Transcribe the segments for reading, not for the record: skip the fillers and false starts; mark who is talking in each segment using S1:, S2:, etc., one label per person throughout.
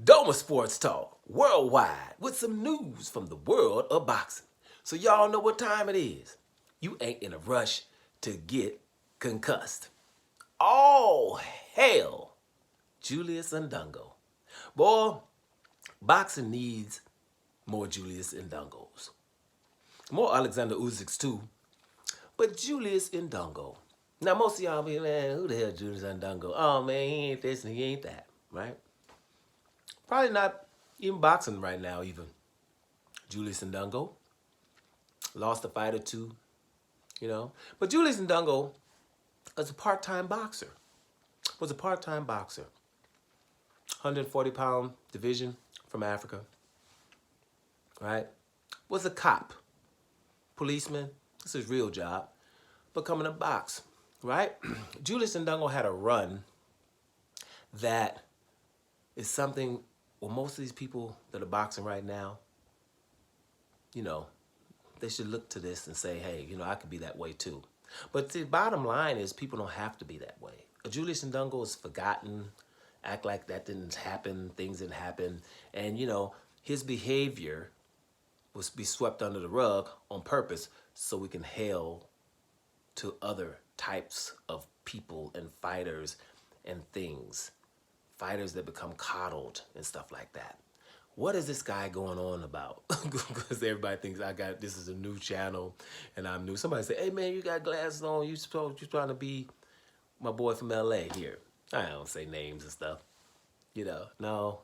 S1: Doma Sports Talk worldwide with some news from the world of boxing. So y'all know what time it is. You ain't in a rush to get concussed. All hail Julius Indongo. Boy, boxing needs more Julius Indongos. More Alexander Usyks too, but Julius Indongo. Now most of y'all be, man, who the hell Julius Indongo? Oh man, he ain't this and he ain't that, right? Probably not even boxing right now even. Julius Indongo lost a fight or two, you know. But Julius Indongo was a part-time boxer. 140-pound division from Africa, right? Was a cop, policeman. This is his real job. Becoming a box, right? Julius Indongo had a run that is something, well, most of these people that are boxing right now, you know, they should look to this and say, hey, you know, I could be that way too. But the bottom line is people don't have to be that way. Julius Indongo is forgotten, act like that didn't happen, things didn't happen. And, you know, his behavior was be swept under the rug on purpose so we can hail to other types of people and fighters and things. Fighters that become coddled and stuff like that. What is this guy going on about? Because everybody thinks this is a new channel and I'm new. Somebody say, hey man, you got glasses on, you trying to be my boy from LA here. I don't say names and stuff. You know, no,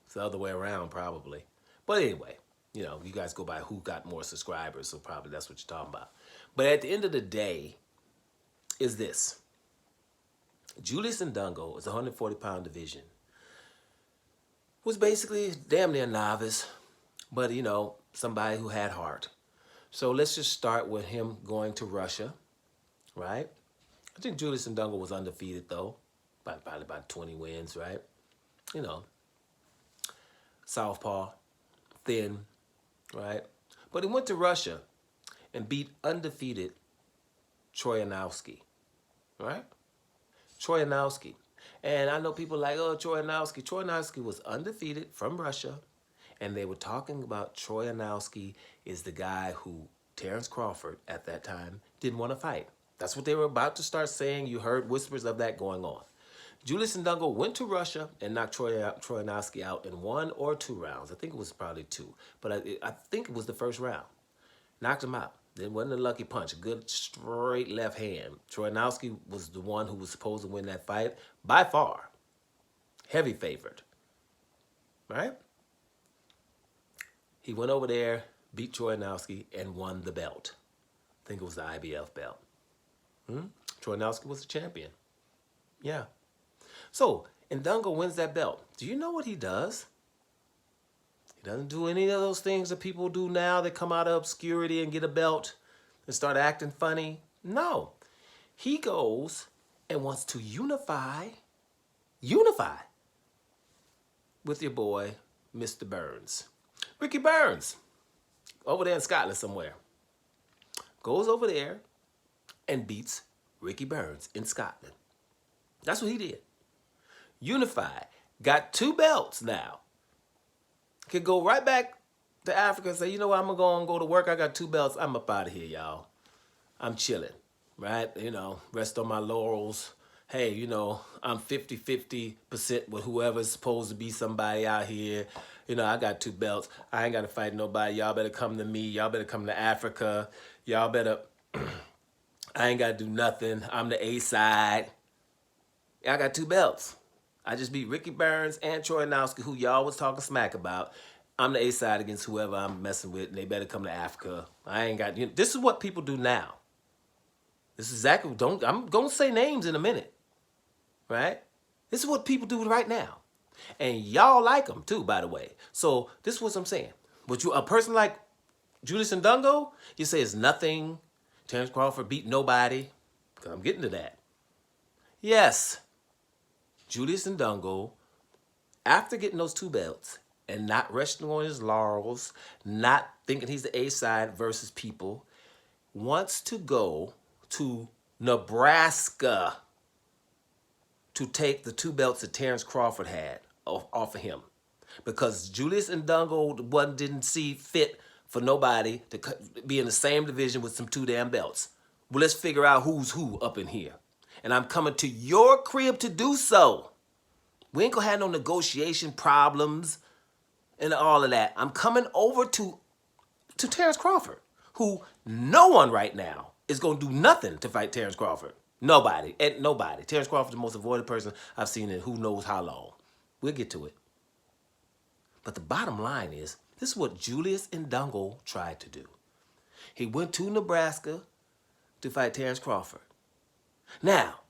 S1: it's the other way around probably. But anyway, you know, you guys go by who got more subscribers, so probably that's what you're talking about. But at the end of the day, is this. Julius Indongo is a 140-pound division. Was basically damn near novice, but you know, somebody who had heart. So let's just start with him going to Russia, right? I think Julius Indongo was undefeated though, probably about 20 wins, right? You know, southpaw, thin, right? But he went to Russia and beat undefeated Troyanowski, right? Troyanowski. And I know people like, oh, Troyanowski. Troyanowski was undefeated from Russia. And they were talking about Troyanowski is the guy who Terrence Crawford at that time didn't want to fight. That's what they were about to start saying. You heard whispers of that going on. Julius Indongo went to Russia and knocked Troyanowski out in 1 or 2 rounds. I think it was probably 2. But I think it was the first round. Knocked him out. It wasn't a lucky punch. A good straight left hand. Troyanowski was the one who was supposed to win that fight by far. Heavy favored. Right? He went over there, beat Troyanowski, and won the belt. I think it was the IBF belt. Troyanowski was the champion. Yeah. So, Indongo wins that belt. Do you know what he does? He doesn't do any of those things that people do now that come out of obscurity and get a belt and start acting funny. No. He goes and wants to unify with your boy, Mr. Burns. Ricky Burns, over there in Scotland somewhere, goes over there and beats Ricky Burns in Scotland. That's what he did. Unified. Got 2 belts now. Could go right back to Africa and say, you know what, I'm going to go to work. I got 2 belts. I'm up out of here, y'all. I'm chilling, right? You know, rest on my laurels. Hey, you know, I'm 50% with whoever's supposed to be somebody out here. You know, I got 2 belts. I ain't got to fight nobody. Y'all better come to me. Y'all better come to Africa. Y'all better, I ain't got to do nothing. I'm the A side. I got 2 belts. I just beat Ricky Burns and Troyanowski, who y'all was talking smack about. I'm the A side against whoever I'm messing with, and they better come to Africa. I ain't got, you know, this is what people do now. This is exactly, I'm going to say names in a minute, right? This is what people do right now. And y'all like them too, by the way. So this is what I'm saying. But a person like Julius Indongo, you say it's nothing. Terrence Crawford beat nobody. Because I'm getting to that. Yes. Julius Indongo, after getting those 2 belts and not resting on his laurels, not thinking he's the A-side versus people, wants to go to Nebraska to take the 2 belts that Terrence Crawford had off of him. because Julius Indongo didn't see fit for nobody to be in the same division with some 2 damn belts. Well, let's figure out who's who up in here. And I'm coming to your crib to do so. We ain't gonna have no negotiation problems and all of that. I'm coming over to Terrence Crawford, who no one right now is gonna do nothing to fight Terrence Crawford. Nobody. Nobody. Terrence Crawford is the most avoided person I've seen in who knows how long. We'll get to it. But the bottom line is, this is what Julius Indongo tried to do. He went to Nebraska to fight Terrence Crawford. Now,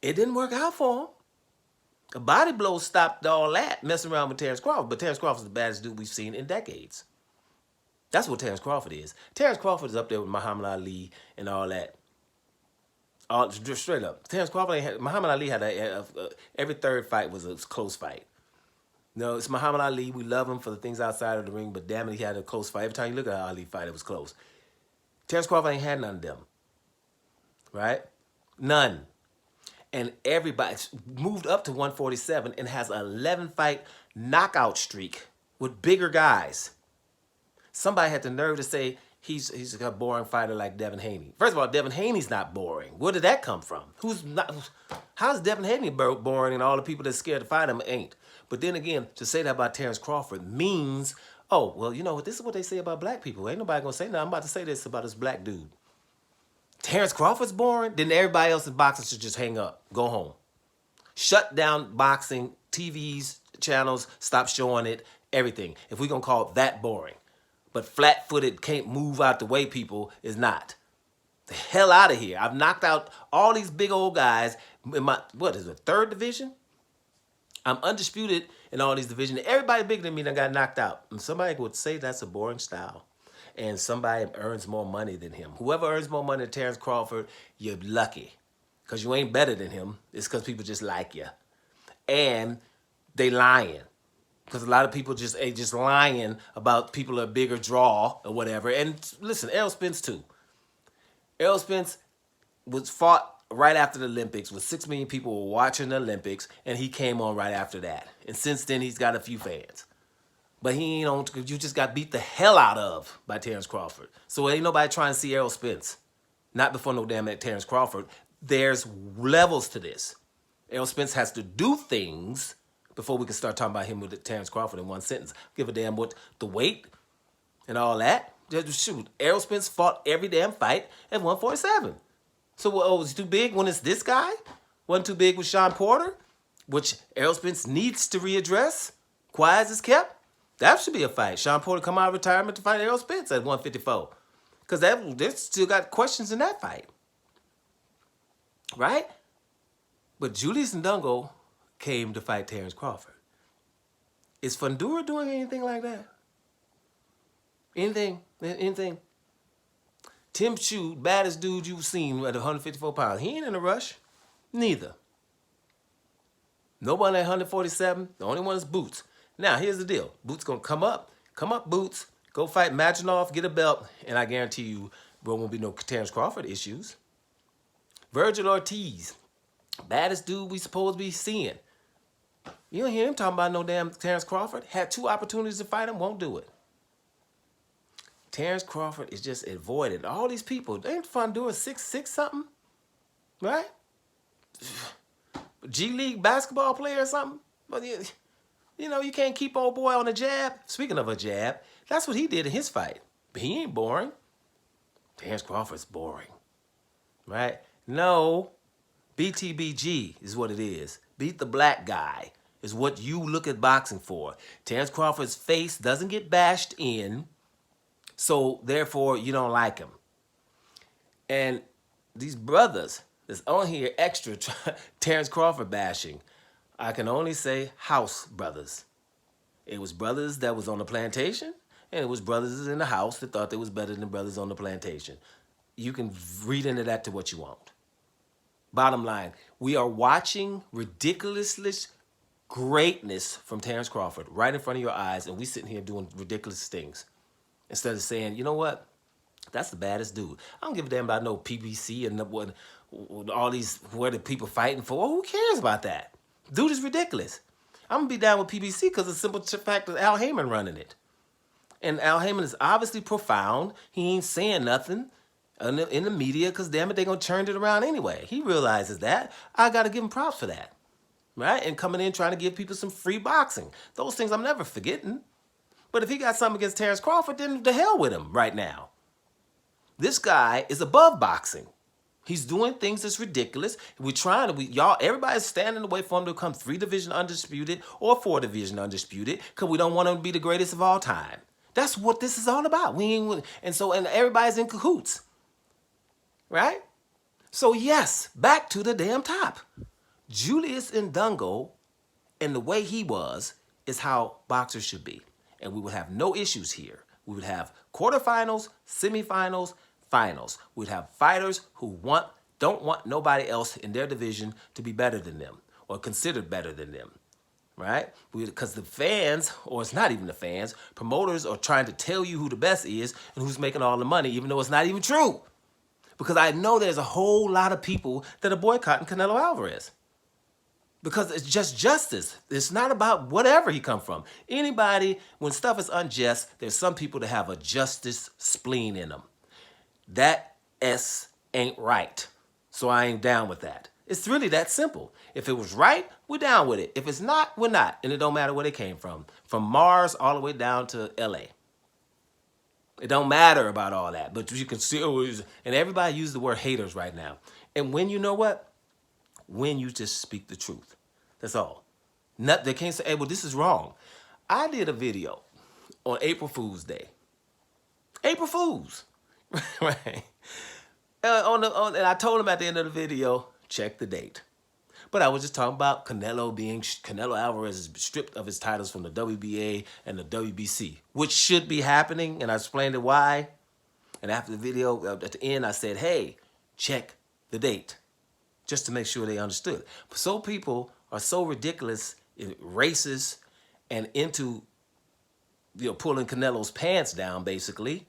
S1: it didn't work out for him. A body blow stopped all that, messing around with Terrence Crawford. But Terrence Crawford's the baddest dude we've seen in decades. That's what Terrence Crawford is. Terrence Crawford is up there with Muhammad Ali and all that. All straight up. Terrence Crawford, Muhammad Ali had every third fight was a close fight. No, it's Muhammad Ali. We love him for the things outside of the ring, but damn it, he had a close fight. Every time you look at an Ali fight, it was close. Terrence Crawford ain't had none of them. Right? None. And everybody moved up to 147 and has an 11-fight knockout streak with bigger guys. Somebody had the nerve to say he's a boring fighter like Devin Haney. First of all, Devin Haney's not boring. Where did that come from? How's Devin Haney boring and all the people that's scared to fight him ain't? But then again, to say that about Terrence Crawford means, oh, well, you know, this is what they say about black people. Ain't nobody gonna say nothing. I'm about to say this about this black dude. Terrence Crawford's boring, then everybody else in boxing should just hang up, go home. Shut down boxing, TVs, channels, stop showing it, everything. If we're gonna call it that boring. But flat-footed, can't move out the way people is not. The hell out of here. I've knocked out all these big old guys in my, what is it, 3rd division? I'm undisputed in all these divisions. Everybody bigger than me that got knocked out. And somebody would say that's a boring style. And somebody earns more money than him. Whoever earns more money than Terrence Crawford, you're lucky. Because you ain't better than him. It's because people just like you. And they lying. Because a lot of people just lying about people are bigger draw or whatever. And listen, Errol Spence too. Errol Spence was fought right after the Olympics with 6 million people watching the Olympics, and he came on right after that. And since then, he's got a few fans. But he ain't on, you just got beat the hell out of by Terrence Crawford. So ain't nobody trying to see Errol Spence. Not before no damn Terrence Crawford. There's levels to this. Errol Spence has to do things before we can start talking about him with Terrence Crawford in one sentence. Give a damn what the weight and all that. Shoot, Errol Spence fought every damn fight at 147. So, oh, it's too big when it's this guy? Wasn't too big with Sean Porter, which Errol Spence needs to readdress. Quiet as kept. That should be a fight. Sean Porter come out of retirement to fight Errol Spence at 154. Because they still got questions in that fight. Right? But Julius Indongo came to fight Terrence Crawford. Is Fundura doing anything like that? Anything? Tim Chu, baddest dude you've seen at 154 pounds. He ain't in a rush. Neither. Nobody at 147. The only one is Boots. Now, here's the deal. Boots going to come up. Come up, Boots. Go fight Maginov, get a belt, and I guarantee you there won't be no Terrence Crawford issues. Virgil Ortiz, baddest dude we supposed to be seeing. You don't hear him talking about no damn Terrence Crawford. Had 2 opportunities to fight him, won't do it. Terrence Crawford is just avoided. All these people, they ain't fun doing 6'6" something, right? G League basketball player or something. But you know, you can't keep old boy on a jab. Speaking of a jab, that's what he did in his fight. But he ain't boring. Terrence Crawford's boring, right? No, BTBG is what it is. Beat the black guy is what you look at boxing for. Terrence Crawford's face doesn't get bashed in, so therefore you don't like him. And these brothers that's on here extra Terrence Crawford bashing, I can only say house brothers. It was brothers that was on the plantation, and it was brothers in the house that thought they was better than brothers on the plantation. You can read into that to what you want. Bottom line, we are watching ridiculous greatness from Terrence Crawford right in front of your eyes, and we sitting here doing ridiculous things. Instead of saying, you know what? That's the baddest dude. I don't give a damn about no PBC and what all these, where the people fighting for. Who cares about that? Dude is ridiculous. I'm going to be down with PBC because of the simple fact that Al Heyman running it. And Al Heyman is obviously profound. He ain't saying nothing in the media because, damn it, they're going to turn it around anyway. He realizes that. I got to give him props for that. Right? And coming in trying to give people some free boxing. Those things I'm never forgetting. But if he got something against Terrence Crawford, then the hell with him right now. This guy is above boxing. He's doing things that's ridiculous. We're trying to, y'all, everybody's standing in the way for him to become 3-division undisputed or 4-division undisputed because we don't want him to be the greatest of all time. That's what this is all about. And everybody's in cahoots. Right? So yes, back to the damn top. Julius Indongo and the way he was is how boxers should be. And we would have no issues here. We would have quarterfinals, semifinals, finals. We'd have fighters who don't want nobody else in their division to be better than them or considered better than them. Right? Because the fans, or it's not even the fans, promoters are trying to tell you who the best is and who's making all the money, even though it's not even true. Because I know there's a whole lot of people that are boycotting Canelo Alvarez. Because it's just justice. It's not about whatever he come from. Anybody, when stuff is unjust, there's some people that have a justice spleen in them. That S ain't right. So I ain't down with that. It's really that simple. If it was right, we're down with it. If it's not, we're not. And it don't matter where they came from. From Mars all the way down to LA. It don't matter about all that. But you can still, and everybody use the word haters right now. And when you know what? When you just speak the truth. That's all. They can't say, hey, well, this is wrong. I did a video on April Fool's Day. April Fools. Right? And I told him at the end of the video, check the date. But I was just talking about Canelo Alvarez is stripped of his titles from the WBA and the WBC, which should be happening, and I explained it why. And after the video, at the end, I said, hey, check the date, just to make sure they understood. So people are so ridiculous, racist, and into pulling Canelo's pants down, basically,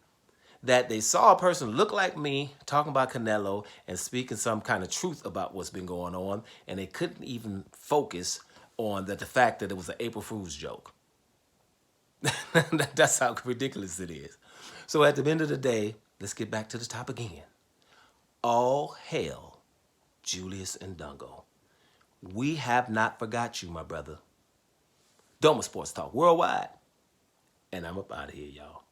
S1: that they saw a person look like me talking about Canelo and speaking some kind of truth about what's been going on, and they couldn't even focus on the fact that it was an April Fool's joke. That's how ridiculous it is. So at the end of the day, let's get back to the top again. All hail Julius Indongo. We have not forgot you, my brother. Doma Sports Talk Worldwide. And I'm up out of here, y'all.